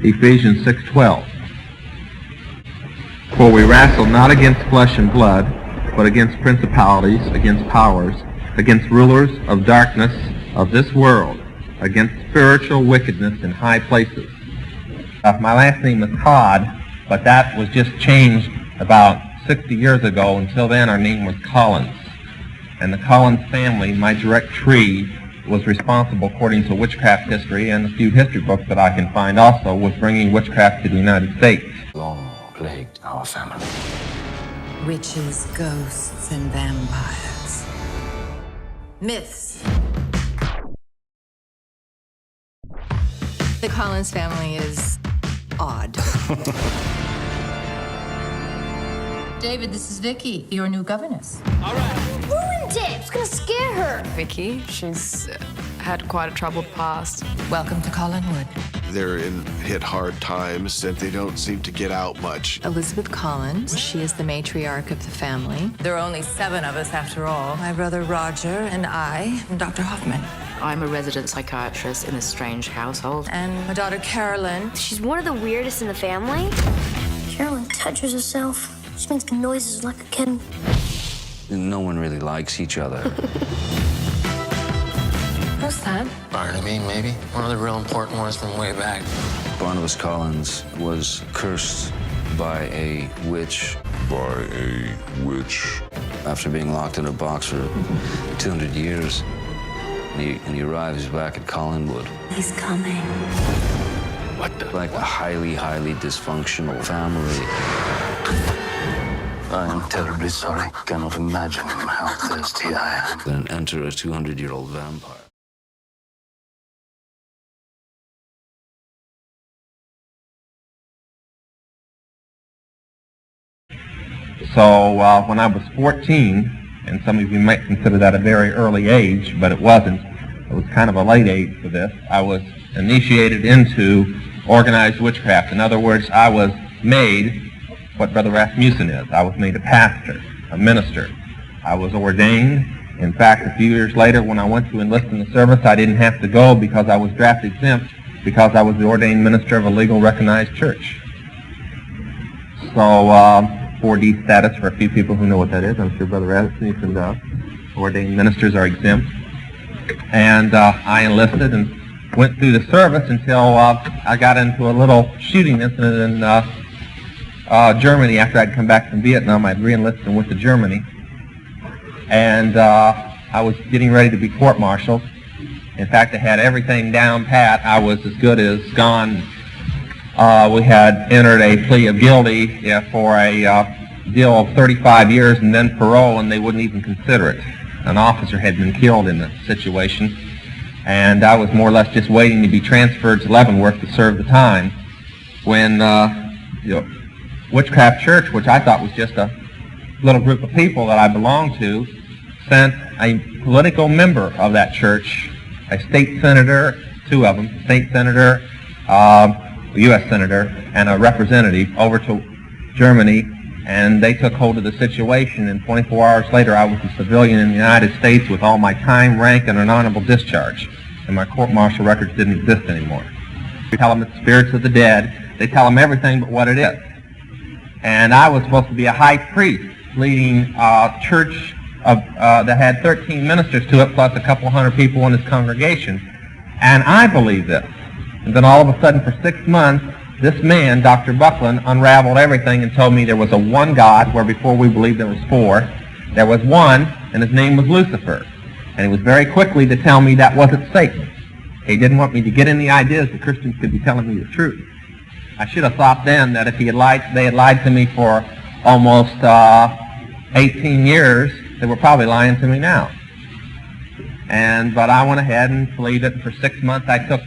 Ephesians 6:12. For we wrestle not against flesh and blood, but against principalities, against powers, against rulers of darkness of this world, against spiritual wickedness in high places. My last name is Todd, but that was just changed about 60 years ago. Until then, our name was Collins. And the Collins family, my direct tree, was responsible, according to witchcraft history and a few history books that I can find also, with bringing witchcraft to the United States. Long plagued our family. Witches, ghosts, and vampires. Myths. The Collins family is odd. David, this is Vicky, your new governess. All right. Ruined it! It's gonna scare her. Vicky, she's had quite a troubled past. Welcome to Collinwood. They're in hit hard times and they don't seem to get out much. Elizabeth Collins, she is the matriarch of the family. There are only 7 of us after all. My brother Roger and I, and Dr. Hoffman. I'm a resident psychiatrist in a strange household. And my daughter Carolyn. She's one of the weirdest in the family. Carolyn touches herself. She makes noises like a kitten. No one really likes each other. Who's that? Barnaby, maybe. One of the real important ones from way back. Barnabas Collins was cursed by a witch. After being locked in a box for 200 years. And he arrives back at Collinwood. He's coming. What the? Like a highly, highly dysfunctional family. I am terribly sorry. Cannot imagine how thirsty I am. Then enter a 200-year-old vampire. So when I was 14, and some of you might consider that a very early age, but it wasn't. It was kind of a late age for this. I was initiated into organized witchcraft. In other words, I was made what Brother Rasmussen is. I was made a pastor, a minister. I was ordained. In fact, a few years later, when I went to enlist in the service, I didn't have to go because I was draft exempt, because I was the ordained minister of a legal recognized church. So, 4D status for a few people who know what that is. I'm sure Brother Rasmussen does. Ordained ministers are exempt. And I enlisted and went through the service until I got into a little shooting incident in Germany. After I'd come back from Vietnam, I'd re-enlisted and went to Germany. And I was getting ready to be court-martialed. In fact, I had everything down pat. I was as good as gone. We had entered a plea of guilty for a deal of 35 years and then parole, and they wouldn't even consider it. An officer had been killed in the situation, and I was more or less just waiting to be transferred to Leavenworth to serve the time when Witchcraft Church, which I thought was just a little group of people that I belonged to, sent a political member of that church, a state senator, 2 of them, state senator, a U.S. senator, and a representative over to Germany, and they took hold of the situation, and 24 hours later I was a civilian in the United States with all my time, rank, and an honorable discharge, and my court-martial records didn't exist anymore. We tell them it's spirits of the dead. They tell them everything but what it is. And I was supposed to be a high priest leading a church that had 13 ministers to it, plus a couple hundred people in his congregation. And I believed this. And then all of a sudden, for 6 months, this man, Dr. Buckland, unraveled everything and told me there was a one God, where before we believed there was 4. There was one, and his name was Lucifer. And he was very quickly to tell me that wasn't Satan. He didn't want me to get in the ideas that Christians could be telling me the truth. I should have thought then that if they had lied to me for almost 18 years, they were probably lying to me now. But I went ahead and believed it. For 6 months I took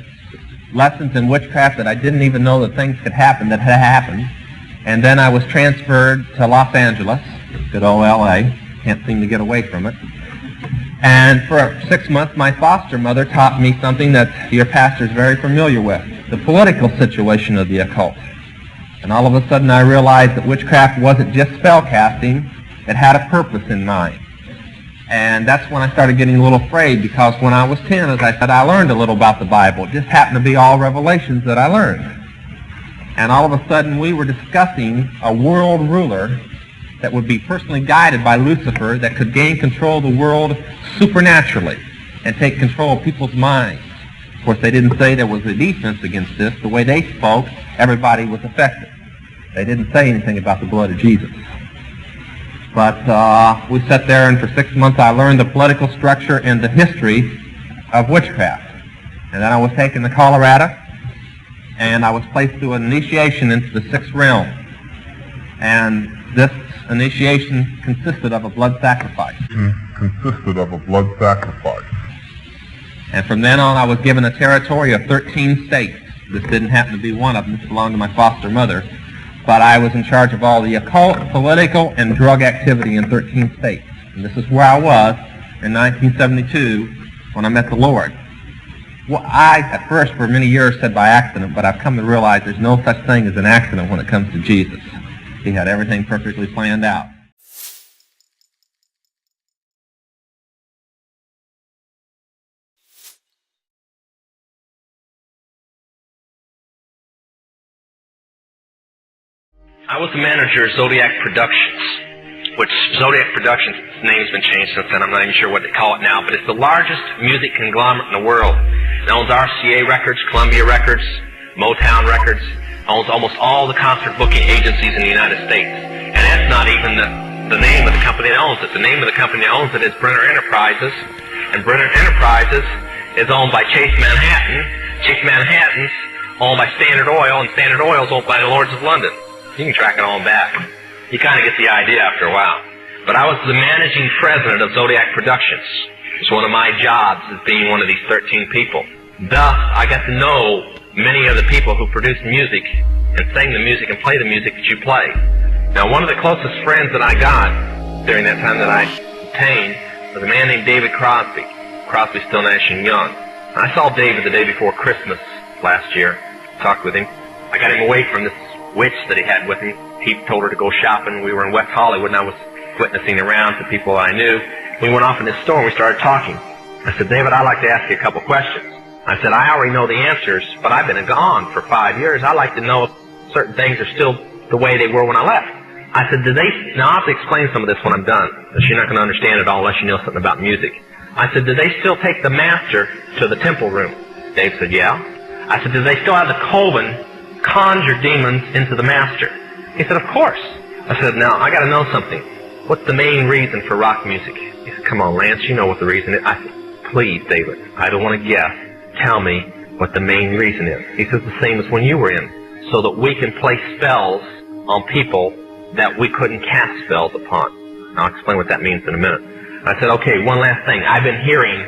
lessons in witchcraft that I didn't even know that things could happen that had happened. And then I was transferred to Los Angeles, good old L.A. Can't seem to get away from it. And for 6 months my foster mother taught me something that your pastor is very familiar with, the political situation of the occult. And all of a sudden I realized that witchcraft wasn't just spell casting, it had a purpose in mind. And that's when I started getting a little afraid, because when I was 10, as I said, I learned a little about the Bible. It just happened to be all revelations that I learned. And all of a sudden we were discussing a world ruler that would be personally guided by Lucifer, that could gain control of the world supernaturally and take control of people's minds. Of course, they didn't say there was a defense against this. The way they spoke, everybody was affected. They didn't say anything about the blood of Jesus. But we sat there, and for 6 months I learned the political structure and the history of witchcraft. And then I was taken to Colorado, and I was placed through an initiation into the sixth realm. And this initiation consisted of a blood sacrifice. And from then on I was given a territory of 13 states. This didn't happen to be one of them. This belonged to my foster mother. But I was in charge of all the occult, political, and drug activity in 13 states. And this is where I was in 1972 when I met the Lord. Well, I, at first, for many years, said by accident, but I've come to realize there's no such thing as an accident when it comes to Jesus. He had everything perfectly planned out. I was the manager of Zodiac Productions, which Zodiac Productions' name's been changed since then. I'm not even sure what they call it now, but it's the largest music conglomerate in the world. It owns RCA Records, Columbia Records, Motown Records, owns almost all the concert booking agencies in the United States. And that's not even the name of the company that owns it. The name of the company that owns it is Brenner Enterprises, and Brenner Enterprises is owned by Chase Manhattan. Chase Manhattan's owned by Standard Oil, and Standard Oil is owned by the Lords of London. You can track it all back. You kind of get the idea after a while. But I was the managing president of Zodiac Productions. It's one of my jobs as being one of these 13 people. Thus, I got to know many of the people who produce music and sing the music and play the music that you play. Now, one of the closest friends that I got during that time that I obtained was a man named David Crosby. Crosby, Still, Nash & Young. I saw David the day before Christmas last year, talked with him. I got him away from this witch that he had with him. He told her to go shopping. We were in West Hollywood, and I was witnessing around to people I knew. We went off in this store, and we started talking. I said, David, I'd like to ask you a couple questions. I said, I already know the answers, but I've been gone for 5 years. I'd like to know if certain things are still the way they were when I left. I said, now I'll have to explain some of this when I'm done, because you're not going to understand it all unless you know something about music. I said, do they still take the master to the temple room? Dave said, yeah. I said, do they still have the coven conjure demons into the master? He said, of course. I said, now, I got to know something. What's the main reason for rock music? He said, come on, Lance, you know what the reason is. I said, please, David, I don't want to guess. Tell me what the main reason is. He says, the same as when you were in, so that we can play spells on people that we couldn't cast spells upon. I'll explain what that means in a minute. I said, okay, one last thing. I've been hearing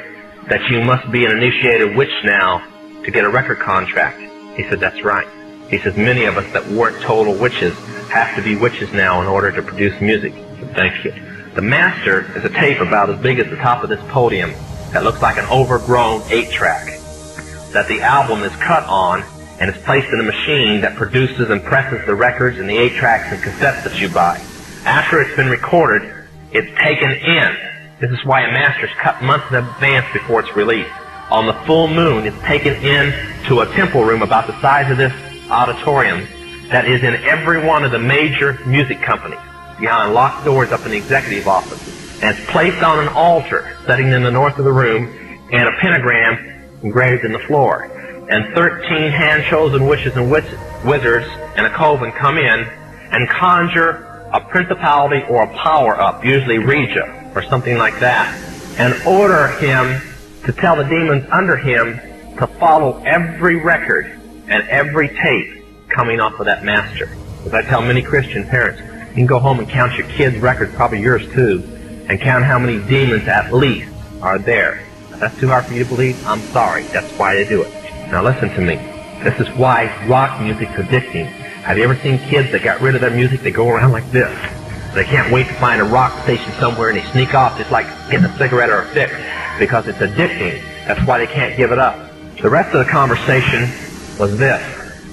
that you must be an initiated witch now to get a record contract. He said, that's right. He says, many of us that weren't total witches have to be witches now in order to produce music. I said, thank you. The master is a tape about as big as the top of this podium that looks like an overgrown 8-track that the album is cut on and is placed in a machine that produces and presses the records and the 8-tracks and cassettes that you buy. After it's been recorded, it's taken in. This is why a master's cut months in advance before it's released. On the full moon, it's taken in to a temple room about the size of this auditorium that is in every one of the major music companies, behind locked doors up in the executive office. And it's placed on an altar sitting in the north of the room, and a pentagram engraved in the floor. And 13 hand-chosen witches and wizards and a coven come in and conjure a principality or a power-up, usually Regia or something like that, and order him to tell the demons under him to follow every record and every tape coming off of that master. As I tell many Christian parents, you can go home and count your kids' records, probably yours too, and count how many demons at least are there. If that's too hard for you to believe, I'm sorry. That's why they do it. Now listen to me. This is why rock music's addicting. Have you ever seen kids that got rid of their music? They go around like this. They can't wait to find a rock station somewhere, and they sneak off just like getting a cigarette or a fix, because it's addicting. That's why they can't give it up. The rest of the conversation was this.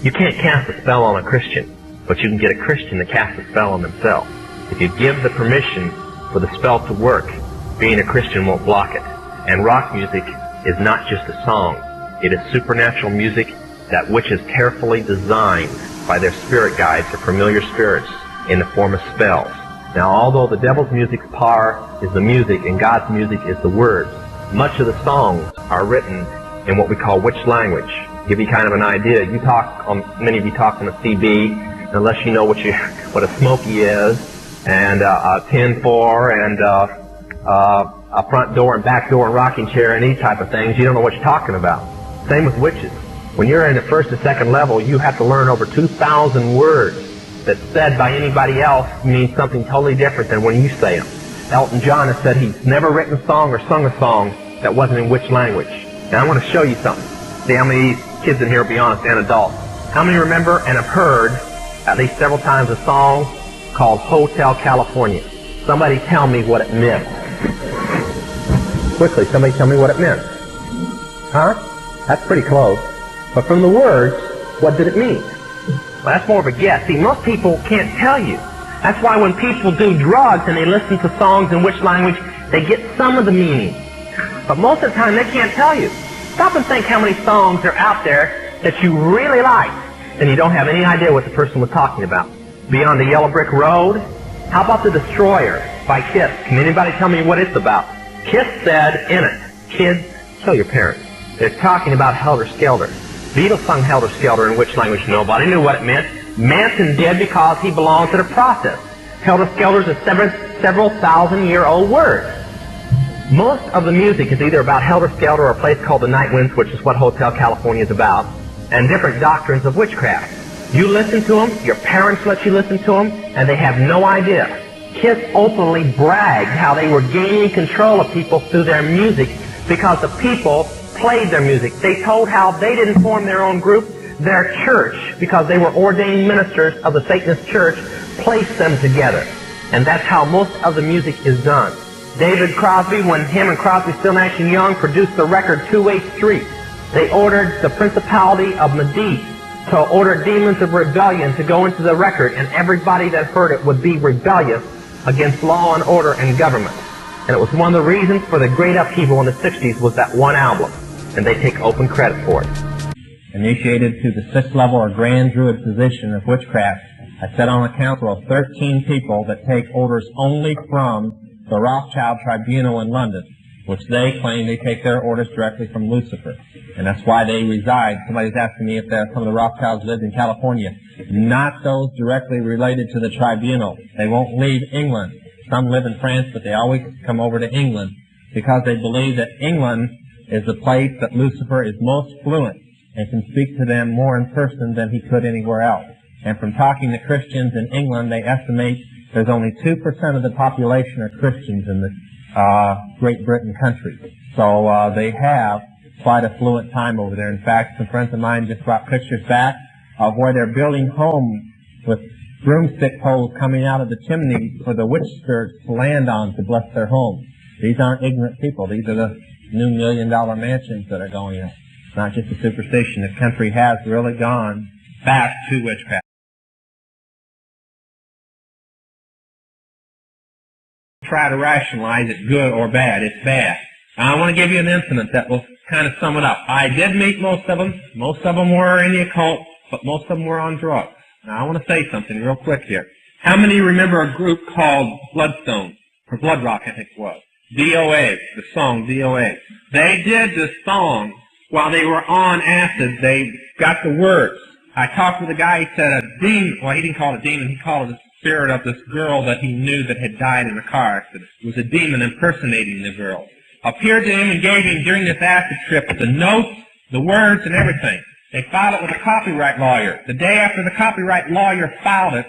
You can't cast a spell on a Christian, but you can get a Christian to cast a spell on themselves. If you give the permission for the spell to work, being a Christian won't block it. And rock music is not just a song. It is supernatural music that which is carefully designed by their spirit guides or familiar spirits in the form of spells. Now, although the devil's music's power is the music and God's music is the words, much of the songs are written in what we call witch language. To give you kind of an idea, many of you talk on a CB, unless you know what a smoky is, and a 10-4, and a front door and back door and rocking chair and these type of things, you don't know what you're talking about. Same with witches. When you're in the first and second level, you have to learn over 2,000 words that said by anybody else means something totally different than when you say them. Elton John has said he's never written a song or sung a song that wasn't in witch language. Now I want to show you something. See how many kids in here will be honest and adults. How many remember and have heard at least several times a song called Hotel California? Somebody tell me what it meant. Quickly, somebody tell me what it meant. Huh? That's pretty close. But from the words, what did it mean? Well, that's more of a guess. See, most people can't tell you. That's why when people do drugs and they listen to songs in which language, they get some of the meaning. But most of the time, they can't tell you. Stop and think how many songs are out there that you really like, and you don't have any idea what the person was talking about. Beyond the Yellow Brick Road? How about The Destroyer by Kiss? Can anybody tell me what it's about? Kiss said in it, kids, kill your parents. They're talking about Helter Skelter. Beatles sung Helter Skelter in which language? Nobody knew what it meant. Manson did because he belonged to the process. Helter Skelter is a several thousand-year-old word. Most of the music is either about Helter Skelter or a place called the Night Winds, which is what Hotel California is about, and different doctrines of witchcraft. You listen to them, your parents let you listen to them, and they have no idea. Kiss openly bragged how they were gaining control of people through their music because the people played their music. They told how they didn't form their own group. Their church, because they were ordained ministers of the Satanist church, placed them together. And that's how most of the music is done. David Crosby, when him and Crosby, Still, Nash & Young produced the record 283, they ordered the Principality of Madrid to order Demons of Rebellion to go into the record, and everybody that heard it would be rebellious against law and order and government. And it was one of the reasons for the great upheaval in the 60s was that one album, and they take open credit for it. Initiated to the 6th level or Grand Druid position of witchcraft, I sit on a council of 13 people that take orders only from the Rothschild Tribunal in London, which they claim they take their orders directly from Lucifer. And that's why they reside. Somebody's asking me if some of the Rothschilds lived in California. Not those directly related to the tribunal. They won't leave England. Some live in France, but they always come over to England because they believe that England is the place that Lucifer is most fluent and can speak to them more in person than he could anywhere else. And from talking to Christians in England, they estimate there's only 2% of the population are Christians in the Great Britain country. So they have quite a fluent time over there. In fact, some friends of mine just brought pictures back of where they're building homes with broomstick poles coming out of the chimney for the witch spirits to land on to bless their homes. These aren't ignorant people. These are the new $1 million mansions that are going up. It's not just a superstition. The country has really gone back to witchcraft. Try to rationalize it good or bad. It's bad. Now, I want to give you an incident that will kind of sum it up. I did meet most of them. Most of them were in the occult, but most of them were on drugs. Now, I want to say something real quick here. How many remember a group called Bloodstone, or Blood Rock, I think it was? DOA, the song DOA. They did this song while they were on acid. They got the words. I talked with a guy, he said a demon, well, he didn't call it a demon, he called it a spirit of this girl that he knew that had died in a car accident. It was a demon impersonating the girl. Appeared to him and gave him during this acid trip the notes, the words, and everything. They filed it with a copyright lawyer. The day after the copyright lawyer filed it,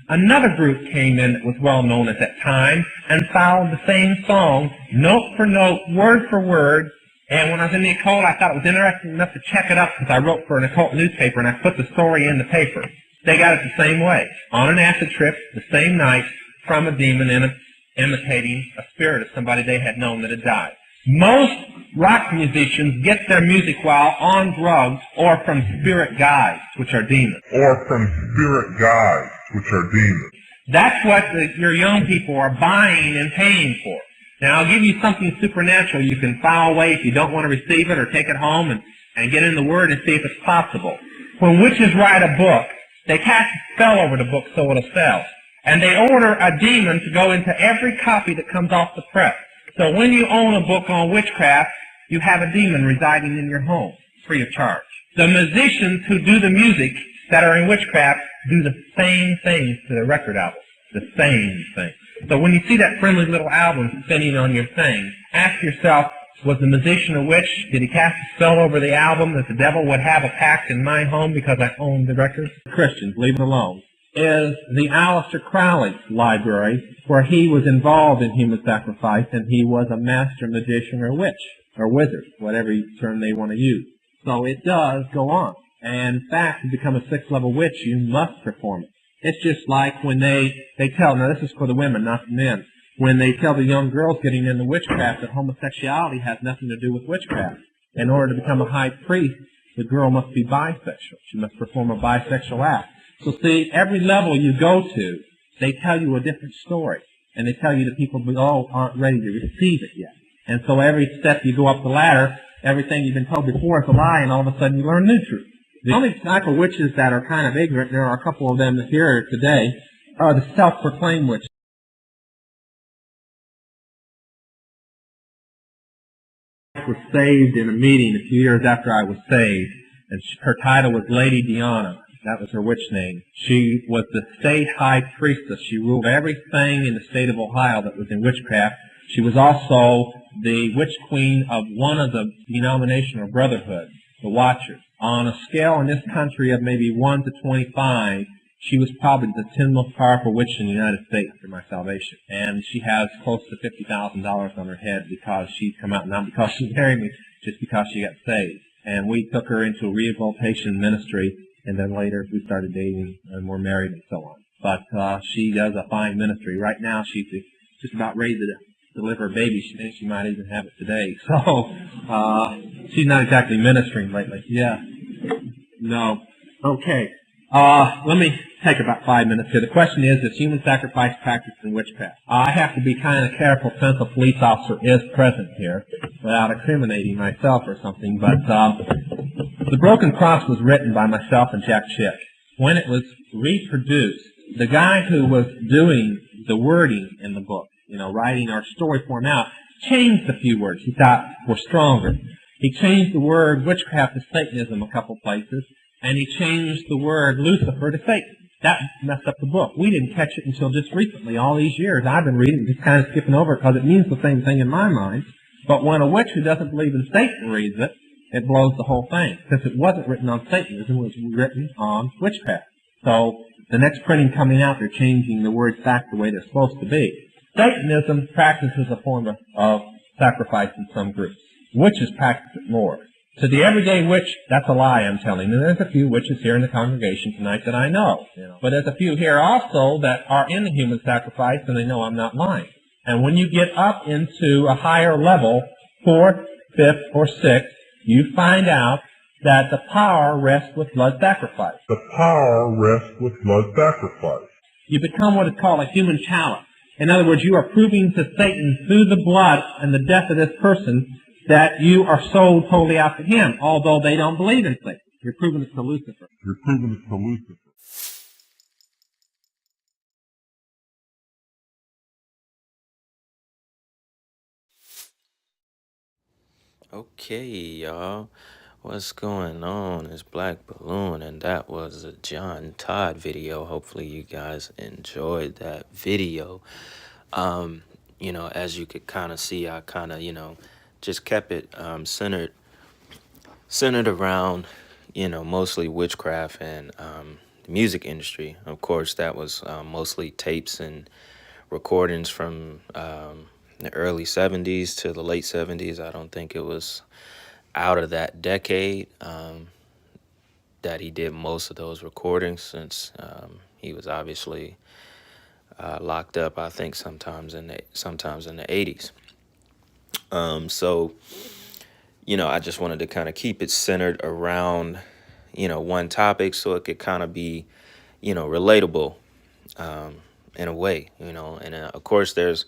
another group came in that was well known at that time and filed the same song, note for note, word for word. And when I was in the occult, I thought it was interesting enough to check it up because I wrote for an occult newspaper and I put the story in the paper. They got it the same way, on an acid trip, the same night, from a demon imitating a spirit of somebody they had known that had died. Most rock musicians get their music while on drugs or from spirit guides, which are demons. That's what your young people are buying and paying for. Now, I'll give you something supernatural you can file away if you don't want to receive it or take it home and get in the Word and see if it's possible. When witches write a book, They cast a spell over the book so it'll sell. And they order a demon to go into every copy that comes off the press. So when you own a book on witchcraft, you have a demon residing in your home, free of charge. The musicians who do the music that are in witchcraft do the same things to the record album. The same thing. So when you see that friendly little album spinning on your thing, ask yourself, was the musician a witch? Did he cast a spell over the album that the devil would have a pact in my home because I owned the records? Christians, leave it alone. Is the Aleister Crowley library, where he was involved in human sacrifice and he was a master magician or witch or wizard, whatever term they want to use. So it does go on. And in fact, to become a sixth-level witch, you must perform it. It's just like when they tell, now this is for the women, not the men, when they tell the young girls getting into witchcraft that homosexuality has nothing to do with witchcraft. In order to become a high priest, the girl must be bisexual. She must perform a bisexual act. So see, every level you go to, they tell you a different story. And they tell you that people below aren't ready to receive it yet. And so every step you go up the ladder, everything you've been told before is a lie, and all of a sudden you learn new truth. The only type of witches that are kind of ignorant, there are a couple of them here today, are the self-proclaimed witches. I was saved in a meeting a few years after I was saved, and her title was Lady Diana. That was her witch name. She was the state high priestess. She ruled everything in the state of Ohio that was in witchcraft. She was also the witch queen of one of the denominational brotherhood, the Watchers. On a scale in this country of maybe 1 to 25, she was probably the 10th most powerful witch in the United States after my salvation. And she has close to $50,000 on her head because she's come out, not because she married me, just because she got saved. And we took her into a rehabilitation ministry, and then later we started dating and we're married and so on. But she does a fine ministry. Right now she's just about ready to deliver a baby. She thinks she might even have it today. So she's not exactly ministering lately. Yeah. No. Okay. Let me take about 5 minutes here. The question is human sacrifice practiced in witchcraft? I have to be kind of careful since a police officer is present here without incriminating myself or something, but The Broken Cross was written by myself and Jack Chick. When it was reproduced, the guy who was doing the wording in the book, writing our story form out, changed a few words he thought were stronger. He changed the word witchcraft to Satanism a couple places, and he changed the word Lucifer to Satan. That messed up the book. We didn't catch it until just recently. All these years I've been reading it, just kind of skipping over it because it means the same thing in my mind. But when a witch who doesn't believe in Satan reads it, it blows the whole thing. Since it wasn't written on Satanism, it was written on witchcraft. So the next printing coming out, they're changing the words back the way they're supposed to be. Satanism practices a form of sacrifice in some groups. Witches practice it more. To the everyday witch, that's a lie, I'm telling you. There's a few witches here in the congregation tonight that I know. But there's a few here also that are in the human sacrifice, and they know I'm not lying. And when you get up into a higher level, 4th, 5th, or 6th, you find out that the power rests with blood sacrifice. The power rests with blood sacrifice. You become what is called a human chalice. In other words, you are proving to Satan through the blood and the death of this person that you are sold totally out to him, although they don't believe in Satan. You're proving it to Lucifer. You're proving it to Lucifer. Okay, y'all. What's going on? It's Black Balloon, and that was a John Todd video. Hopefully you guys enjoyed that video. As you could kind of see, I kind of, just kept it centered around, mostly witchcraft and the music industry. Of course, that was mostly tapes and recordings from the early 70s to the late 70s. I don't think it was out of that decade that he did most of those recordings, since he was obviously locked up, I think, sometimes in the 80s. So, I just wanted to kind of keep it centered around, one topic so it could kind of be, relatable in a way, and of course there's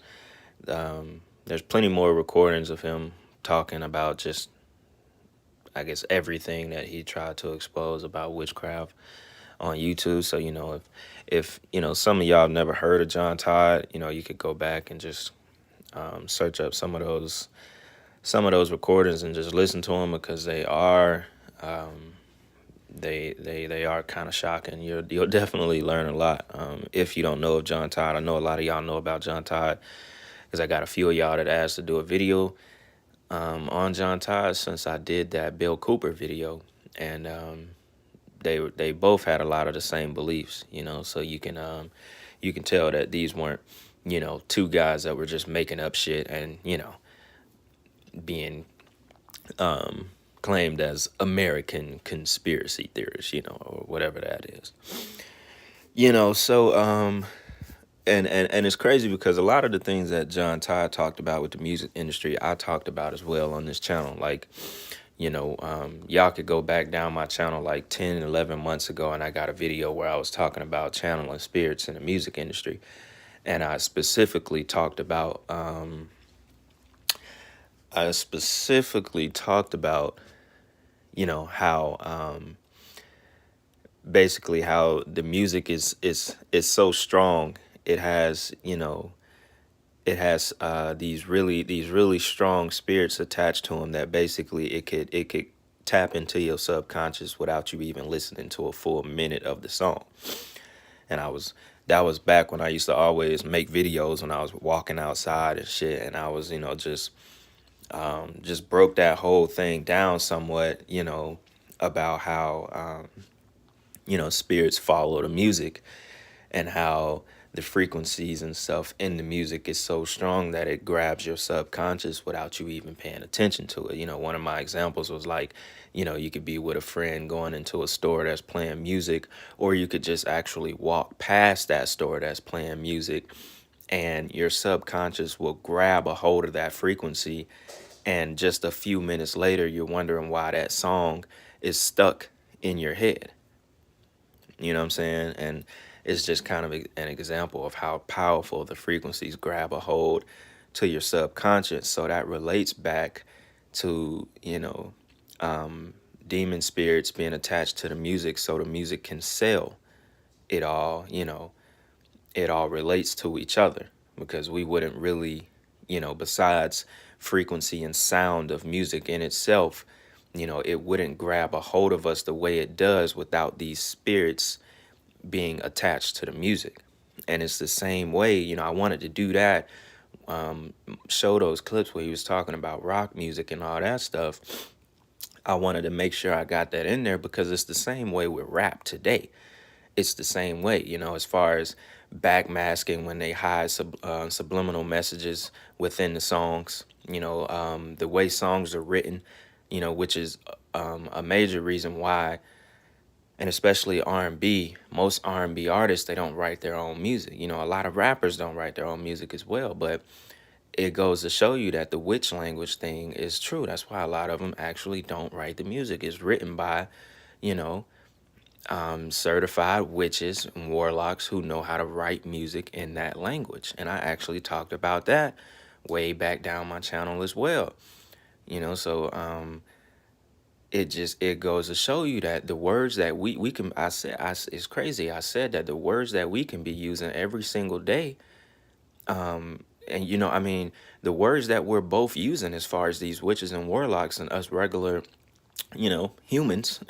plenty more recordings of him talking about just, I guess, everything that he tried to expose about witchcraft on YouTube. So, if some of y'all never heard of John Todd, you could go back and just search up some of those recordings and just listen to them, because they are they are kind of shocking. You'll definitely learn a lot if you don't know of John Todd. I know a lot of y'all know about John Todd, because I got a few of y'all that asked to do a video on John Todd since I did that Bill Cooper video, and they both had a lot of the same beliefs, so you can tell that these weren't two guys that were just making up shit and being claimed as American conspiracy theorists, or whatever that is. So and it's crazy because a lot of the things that John Todd talked about with the music industry, I talked about as well on this channel. Like, y'all could go back down my channel like 10, 11 months ago, and I got a video where I was talking about channeling spirits in the music industry. And I specifically talked about, how basically how the music is so strong. It has, these really strong spirits attached to them that basically it could tap into your subconscious without you even listening to a full minute of the song. And that was back when I used to always make videos when I was walking outside and shit, and I was just broke that whole thing down somewhat, about how spirits follow the music, and how the frequencies and stuff in the music is so strong that it grabs your subconscious without you even paying attention to it. One of my examples was like, you could be with a friend going into a store that's playing music, or you could just actually walk past that store that's playing music, and your subconscious will grab a hold of that frequency, and just a few minutes later, you're wondering why that song is stuck in your head. You know what I'm saying? And it's just kind of an example of how powerful the frequencies grab a hold to your subconscious. So that relates back to, demon spirits being attached to the music, so the music can sell. It all relates to each other, because we wouldn't really, besides frequency and sound of music in itself, it wouldn't grab a hold of us the way it does without these spirits being attached to the music. And it's the same way, I wanted to do that, show those clips where he was talking about rock music and all that stuff. I wanted to make sure I got that in there, because it's the same way with rap today. It's the same way, as far as backmasking, when they hide subliminal messages within the songs, the way songs are written, which is a major reason why. And especially R&B, most R&B artists, they don't write their own music. A lot of rappers don't write their own music as well. But it goes to show you that the witch language thing is true. That's why a lot of them actually don't write the music. It's written by, certified witches and warlocks who know how to write music in that language. And I actually talked about that way back down my channel as well. So it goes to show you that the words that we can, it's crazy. I said that the words that we can be using every single day, and the words that we're both using as far as these witches and warlocks and us regular, humans,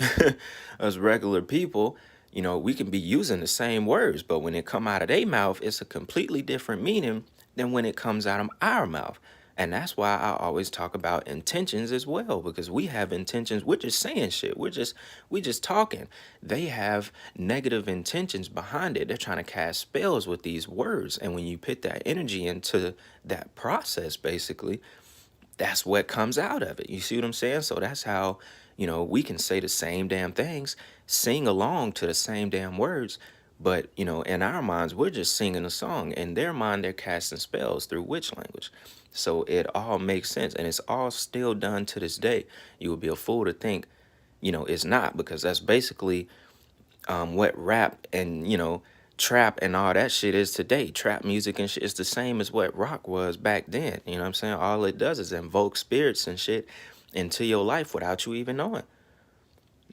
us regular people, we can be using the same words, but when it come out of their mouth, it's a completely different meaning than when it comes out of our mouth. And that's why I always talk about intentions as well, because we have intentions. We're just saying shit. We just talking. They have negative intentions behind it. They're trying to cast spells with these words. And when you put that energy into that process, basically, that's what comes out of it. You see what I'm saying? So that's how, we can say the same damn things, sing along to the same damn words. But, in our minds, we're just singing a song. In their mind, they're casting spells through witch language. So it all makes sense. And it's all still done to this day. You would be a fool to think, it's not, because that's basically what rap and, trap and all that shit is today. Trap music and shit is the same as what rock was back then. You know what I'm saying? All it does is invoke spirits and shit into your life without you even knowing.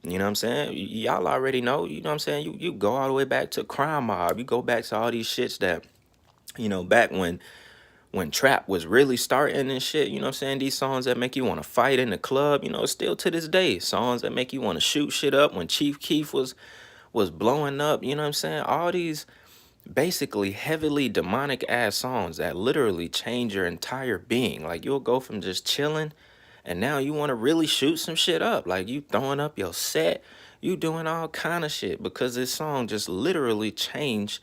You know what I'm saying? Y'all already know, you know what I'm saying? You go all the way back to Crime Mob. You go back to all these shits that, you know, back when trap was really starting and shit, you know what I'm saying? These songs that make you want to fight in the club, you know, still to this day, songs that make you want to shoot shit up. When Chief Keef was blowing up, you know what I'm saying? All these basically heavily demonic ass songs that literally change your entire being. Like, you'll go from just chilling and now you want to really shoot some shit up. Like, you throwing up your set, you doing all kind of shit because this song just literally changed,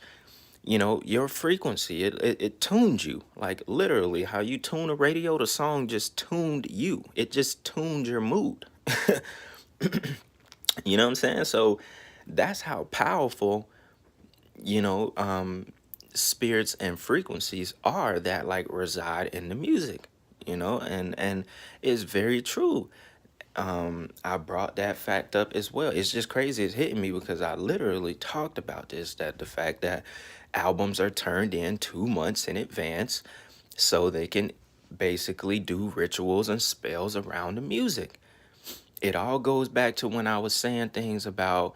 you know, your frequency. It tuned you. Like, literally how you tune a radio, the song just tuned you. It just tuned your mood. You know what I'm saying? So that's how powerful, you know, spirits and frequencies are that like reside in the music, you know, and it's very true. I brought that fact up as well. It's just crazy. It's hitting me because I literally talked about this, that the fact that albums are turned in 2 months in advance so they can basically do rituals and spells around the music. It all goes back to when I was saying things about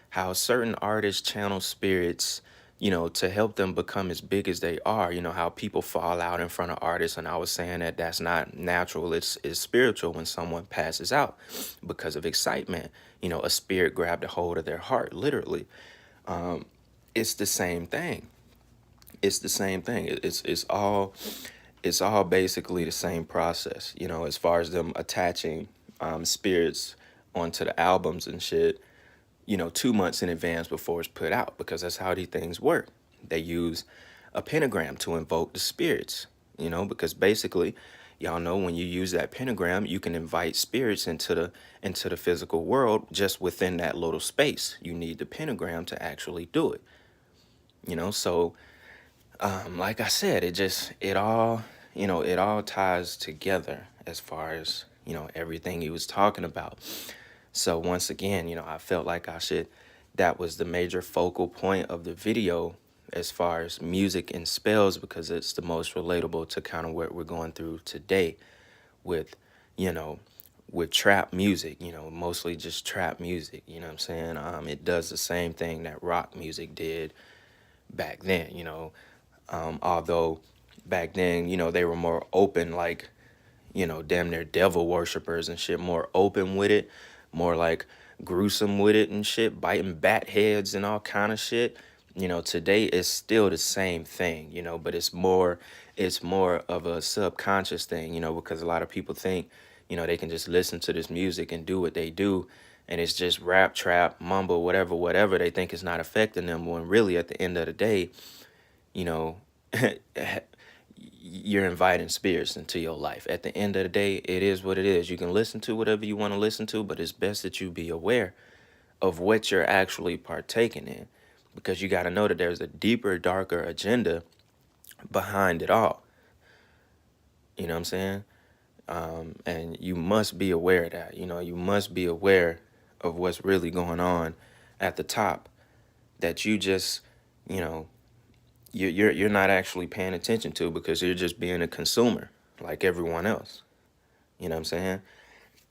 how certain artists channel spirits, you know, to help them become as big as they are. You know, how people fall out in front of artists. And I was saying that that's not natural. It's spiritual when someone passes out because of excitement. You know, a spirit grabbed a hold of their heart, literally. It's the same thing. It's the same thing. It's all basically the same process, you know, as far as them attaching spirits onto the albums and shit, you know, 2 months in advance before it's put out, because that's how these things work. They use a pentagram to invoke the spirits, you know, because basically, y'all know when you use that pentagram, you can invite spirits into the physical world just within that little space. You need the pentagram to actually do it, you know. So like I said, it all ties together as far as, you know, everything he was talking about. So once again, you know, I felt like that was the major focal point of the video as far as music and spells, because it's the most relatable to kind of what we're going through today with, you know, with trap music, you know, mostly just trap music, you know what I'm saying? It does the same thing that rock music did back then, you know, although back then, you know, they were more open, like, you know, damn near devil worshippers and shit, more open with it, more like gruesome with it and shit, biting bat heads and all kind of shit. You know, today it's still the same thing, you know, but it's more of a subconscious thing, you know, because a lot of people think, you know, they can just listen to this music and do what they do, and it's just rap, trap, mumble, whatever they think is not affecting them, when really at the end of the day, you know, you're inviting spirits into your life. At the end of the day, it is what it is. You can listen to whatever you want to listen to, but it's best that you be aware of what you're actually partaking in, because you got to know that there's a deeper, darker agenda behind it all. You know what I'm saying? And you must be aware of that. You know, you must be aware of what's really going on at the top, that you just, you know, you're not actually paying attention to, because you're just being a consumer like everyone else. You know what I'm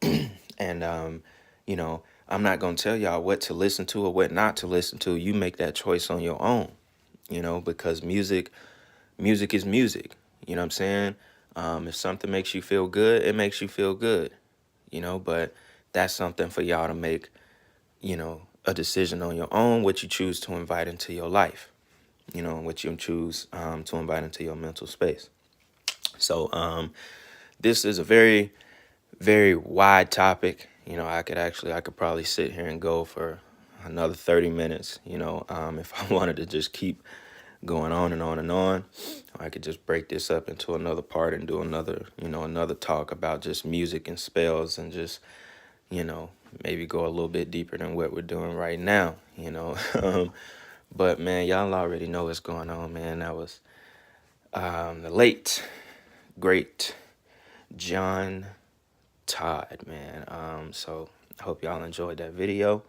saying? And, you know, I'm not going to tell y'all what to listen to or what not to listen to. You make that choice on your own, you know, because music is music. You know what I'm saying? If something makes you feel good, it makes you feel good, you know, but that's something for y'all to make, you know, a decision on your own, what you choose to invite into your life. You know, what you choose to invite into your mental space. So this is a very, very wide topic. You know, I could probably sit here and go for another 30 minutes, you know, if I wanted to just keep going on and on and on. I could just break this up into another part and do another talk about just music and spells, and just, you know, maybe go a little bit deeper than what we're doing right now, you know. But, man, y'all already know what's going on, man. That was the late, great John Todd, man. So I hope y'all enjoyed that video.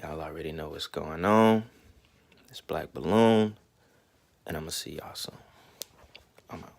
Y'all already know what's going on. It's Black Balloon, and I'm going to see y'all soon. I'm out.